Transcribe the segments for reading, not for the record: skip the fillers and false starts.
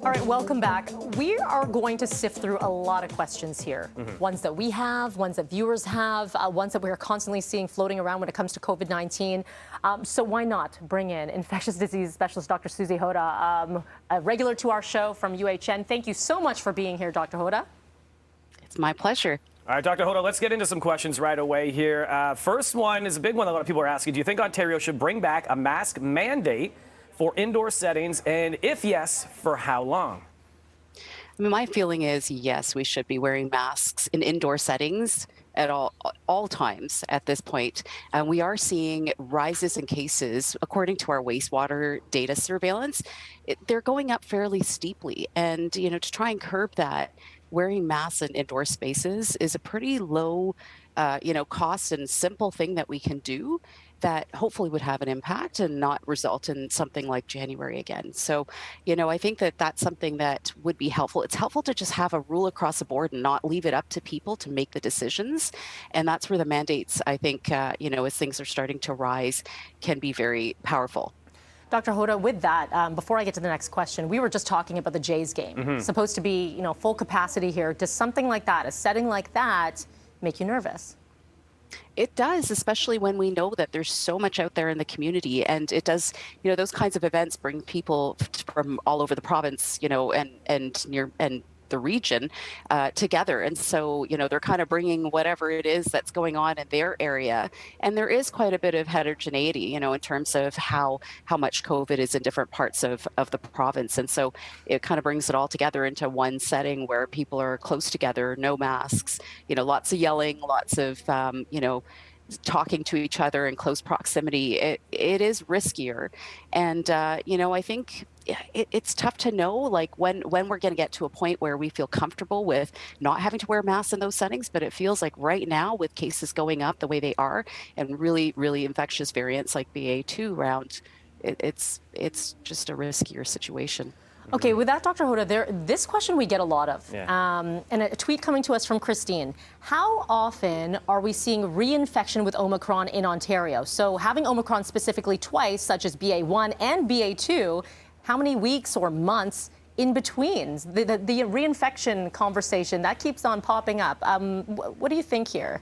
All right, welcome back. We are going to sift through a lot of questions here. Ones that we have, ones that viewers have, ones that we're constantly seeing floating around when it comes to COVID-19. So why not bring in infectious disease specialist Dr. Susy Hota, a regular to our show from UHN. Thank you so much for being here, Dr. Hota. It's my pleasure. All right, Dr. Hota, let's get into some questions right away here. First one is a big one that a lot of people are asking. Do you think Ontario should bring back a mask mandate for indoor settings? And if yes, for how long? I mean, my feeling is yes, we should be wearing masks in indoor settings at all times at this point. And we are seeing rises in cases, according to our wastewater data surveillance. They're going up fairly steeply. And, you know, to try and curb that, wearing masks in indoor spaces is a pretty low, cost and simple thing that we can do that hopefully would have an impact and not result in something like January again. So, you know, I think that that's something that would be helpful. It's helpful to just have a rule across the board and not leave it up to people to make the decisions. And that's where the mandates, I think, as things are starting to rise, can be very powerful. Dr. Hota, with that, before I get to the next question, we were just talking about the Jays game. Supposed to be, full capacity here. Does something like that, a setting like that, make you nervous? It does, especially when we know that there's so much out there in the community, and it does, those kinds of events bring people from all over the province, and the region together. And so, they're kind of bringing whatever it is that's going on in their area. And there is quite a bit of heterogeneity, in terms of how much COVID is in different parts of the province. And so it kind of brings it all together into one setting where people are close together, no masks, lots of yelling, lots of, talking to each other in close proximity. It is riskier. And, I think it's tough to know, like, when we're going to get to a point where we feel comfortable with not having to wear masks in those settings. But it feels like right now, with cases going up the way they are and really, really infectious variants like BA2 around, it's just a riskier situation. Okay, with that, Dr. Hota, this question we get a lot of, and a tweet coming to us from Christine. How often are we seeing reinfection with Omicron in Ontario? So having Omicron specifically twice, such as BA1 and BA2, how many weeks or months in between? The reinfection conversation, that keeps on popping up. What do you think here?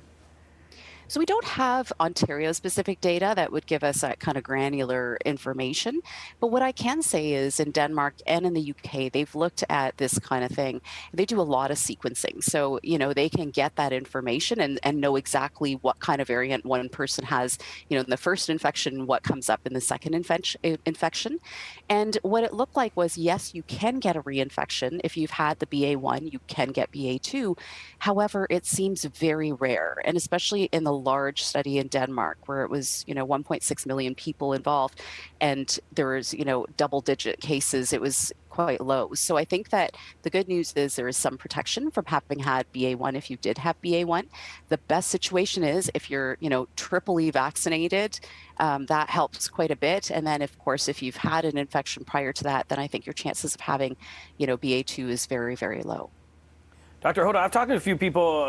So we don't have Ontario-specific data that would give us that kind of granular information. But what I can say is in Denmark and in the UK, they've looked at this kind of thing. They do a lot of sequencing. So, they can get that information and know exactly what kind of variant one person has, in the first infection, what comes up in the second infection. And what it looked like was, yes, you can get a reinfection. If you've had the BA1, you can get BA2. However, it seems very rare, and especially in the large study in Denmark, where it was, 1.6 million people involved, and there was, double-digit cases. It was quite low. So I think that the good news is there is some protection from having had BA1 if you did have BA1. The best situation is if you're, triply vaccinated, that helps quite a bit. And then, of course, if you've had an infection prior to that, then I think your chances of having, BA2 is very, very low. Dr. Hota, I've talked to a few people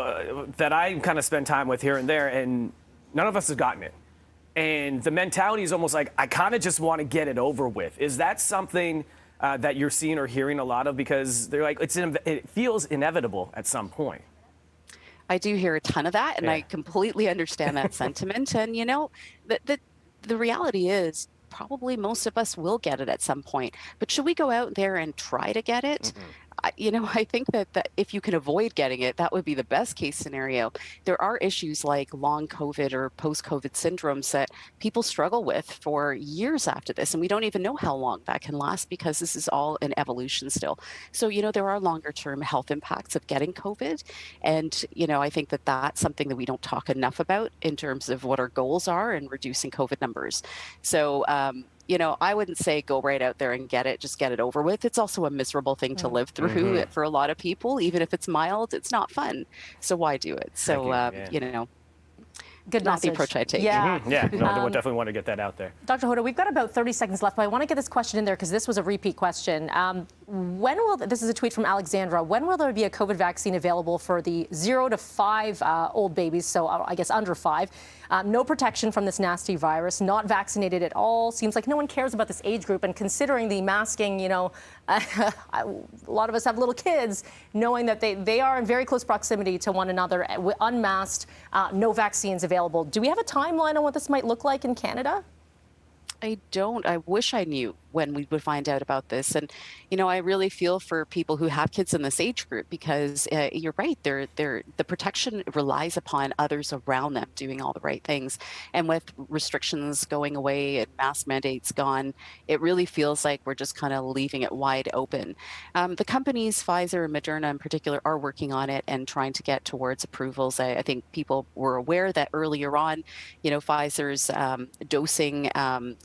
that I kind of spend time with here and there, and none of us has gotten it. And the mentality is almost like, I kind of just want to get it over with. Is that something that you're seeing or hearing a lot of? Because they're like, it feels inevitable at some point. I do hear a ton of that, and I completely understand that sentiment. And, the reality is probably most of us will get it at some point. But should we go out there and try to get it? I think that if you can avoid getting it, that would be the best case scenario. There are issues like long COVID or post-COVID syndromes that people struggle with for years after this, and we don't even know how long that can last because this is all in evolution still. So, there are longer-term health impacts of getting COVID, and, I think that that's something that we don't talk enough about in terms of what our goals are in reducing COVID numbers. So, I wouldn't say go right out there and get it, just get it over with. It's also a miserable thing to live through for a lot of people. Even if it's mild, it's not fun. So why do it? So, good not the message. approach I take. No, we definitely want to get that out there. Dr. Hota, we've got about 30 seconds left, but I want to get this question in there because this was a repeat question. when will, this is a tweet from Alexandra, when will there be a COVID vaccine available for the 0 to 5 old babies, so I guess under 5? No protection from this nasty virus, not vaccinated at all. Seems like no one cares about this age group. And considering the masking, you know, a lot of us have little kids, knowing that they are in very close proximity to one another, unmasked, no vaccines available. Do we have a timeline on what this might look like in Canada? I don't. I wish I knew when we would find out about this. And, you know, I really feel for people who have kids in this age group because you're right. The protection relies upon others around them doing all the right things. And with restrictions going away and mask mandates gone, it really feels like we're just kind of leaving it wide open. The companies, Pfizer and Moderna in particular, are working on it and trying to get towards approvals. I think people were aware that earlier on, you know, Pfizer's dosing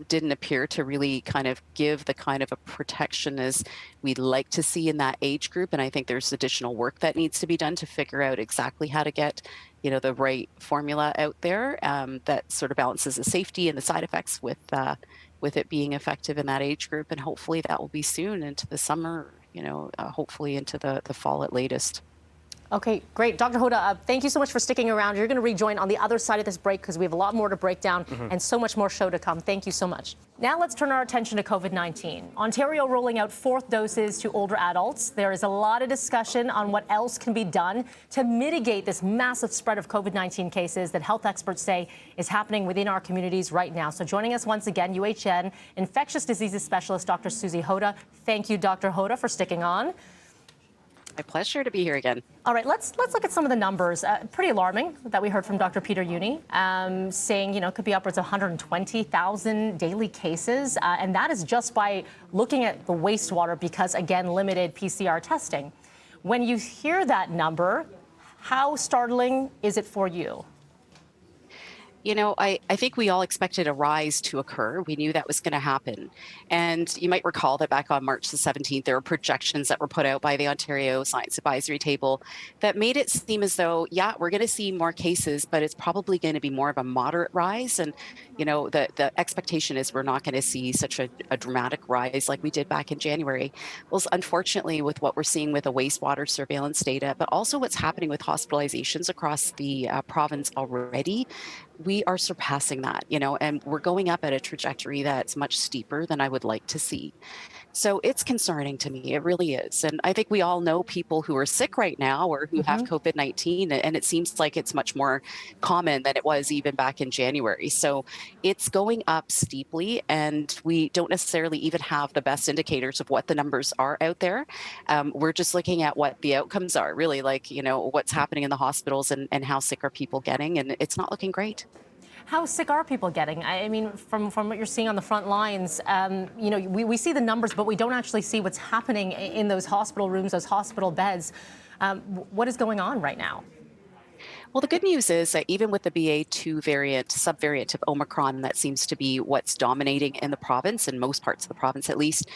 didn't appear to really kind of give the kind of a protection as we'd like to see in that age group. And I think there's additional work that needs to be done to figure out exactly how to get, you know, the right formula out there that sort of balances the safety and the side effects with it being effective in that age group. And hopefully that will be soon into the summer, you know, hopefully into the fall at latest. Okay, great. Dr. Hota, thank you so much for sticking around. You're going to rejoin on the other side of this break because we have a lot more to break down and so much more show to come. Thank you so much. Now let's turn our attention to COVID-19. Ontario rolling out 4th doses to older adults. There is a lot of discussion on what else can be done to mitigate this massive spread of COVID-19 cases that health experts say is happening within our communities right now. So joining us once again, UHN infectious diseases specialist, Dr. Susy Hota. Thank you, Dr. Hota, for sticking on. My pleasure to be here again. All right, let's look at some of the numbers. Pretty alarming that we heard from Dr. Peter Uni, saying, you know, it could be upwards of 120,000 daily cases. And that is just by looking at the wastewater because, again, limited PCR testing. When you hear that number, how startling is it for you? You know, I think we all expected a rise to occur. We knew that was going to happen. And you might recall that back on March the 17th, there were projections that were put out by the Ontario Science Advisory Table that made it seem as though, yeah, we're going to see more cases, but it's probably going to be more of a moderate rise. And, you know, the expectation is we're not going to see such a dramatic rise like we did back in January. Well, unfortunately, with what we're seeing with the wastewater surveillance data, but also what's happening with hospitalizations across the province already, we are surpassing that, you know, and we're going up at a trajectory that's much steeper than I would like to see. So it's concerning to me. It really is. And I think we all know people who are sick right now or who have COVID-19, and it seems like it's much more common than it was even back in January. So it's going up steeply, and we don't necessarily even have the best indicators of what the numbers are out there. We're just looking at what the outcomes are, really, like, you know, what's happening in the hospitals and how sick are people getting, and it's not looking great. How sick are people getting? I mean, from what you're seeing on the front lines, you know, we see the numbers, but we don't actually see what's happening in those hospital rooms, those hospital beds. What is going on right now? Well, the good news is that even with the BA2 variant, subvariant of Omicron, that seems to be what's dominating in the province, in most parts of the province at least,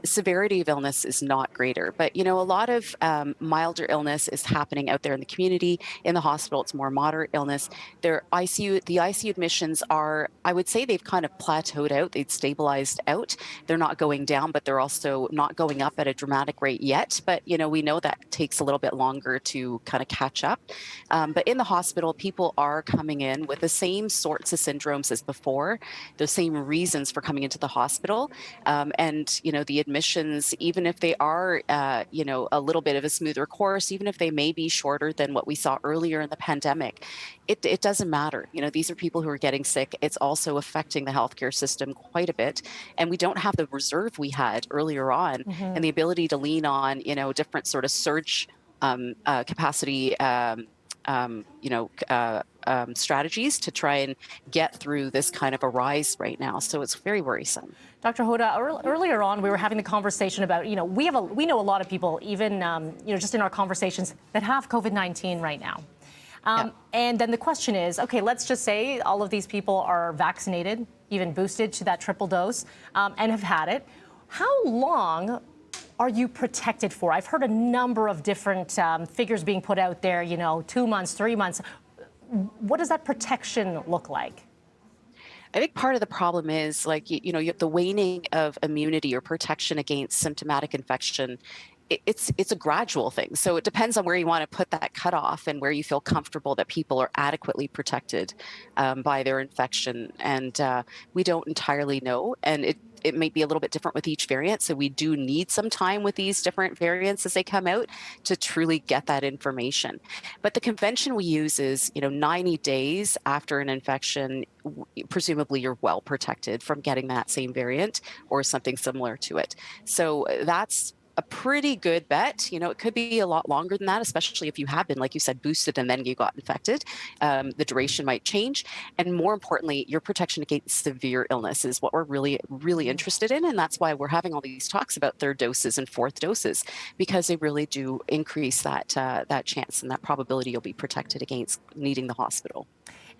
severity of illness is not greater. But, you know, a lot of milder illness is happening out there in the community. In the hospital, it's more moderate illness. The ICU admissions are, I would say they've kind of plateaued out. They've stabilized out. They're not going down, but they're also not going up at a dramatic rate yet. But, you know, we know that takes a little bit longer to kind of catch up. But in the hospital, people are coming in with the same sorts of syndromes as before, the same reasons for coming into the hospital. And, you know, the admissions, even if they are, you know, a little bit of a smoother course, even if they may be shorter than what we saw earlier in the pandemic, it doesn't matter. You know, these are people who are getting sick. It's also affecting the healthcare system quite a bit. And we don't have the reserve we had earlier on and the ability to lean on, you know, different sort of surge capacity strategies to try and get through this kind of a rise right now. So it's very worrisome. Dr. Hota, earlier on, we were having the conversation about, you know, we know a lot of people, even, you know, just in our conversations that have COVID-19 right now. And then the question is, okay, let's just say all of these people are vaccinated, even boosted to that triple dose, and have had it. How long are you protected for? I've heard a number of different figures being put out there, you know, 2 months, 3 months. What does that protection look like? I think part of the problem is like, the waning of immunity or protection against symptomatic infection. It's a gradual thing. So it depends on where you want to put that cutoff and where you feel comfortable that people are adequately protected by their infection. And we don't entirely know. And it may be a little bit different with each variant. So we do need some time with these different variants as they come out to truly get that information. But the convention we use is, 90 days after an infection, presumably you're well protected from getting that same variant or something similar to it. So that's a pretty good bet. It could be a lot longer than that, especially if you have been, like you said, boosted and then you got infected. The duration might change. And more importantly, your protection against severe illness is what we're really, really interested in. And that's why we're having all these talks about third doses and fourth doses, because they really do increase that chance and that probability you'll be protected against needing the hospital.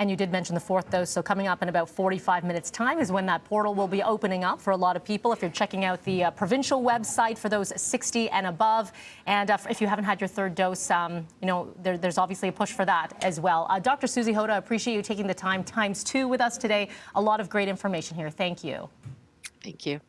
And you did mention the fourth dose, so coming up in about 45 minutes' time is when that portal will be opening up for a lot of people. If you're checking out the provincial website for those 60 and above, and if you haven't had your third dose, there's obviously a push for that as well. Dr. Susy Hota, appreciate you taking the time ×2 with us today. A lot of great information here. Thank you. Thank you.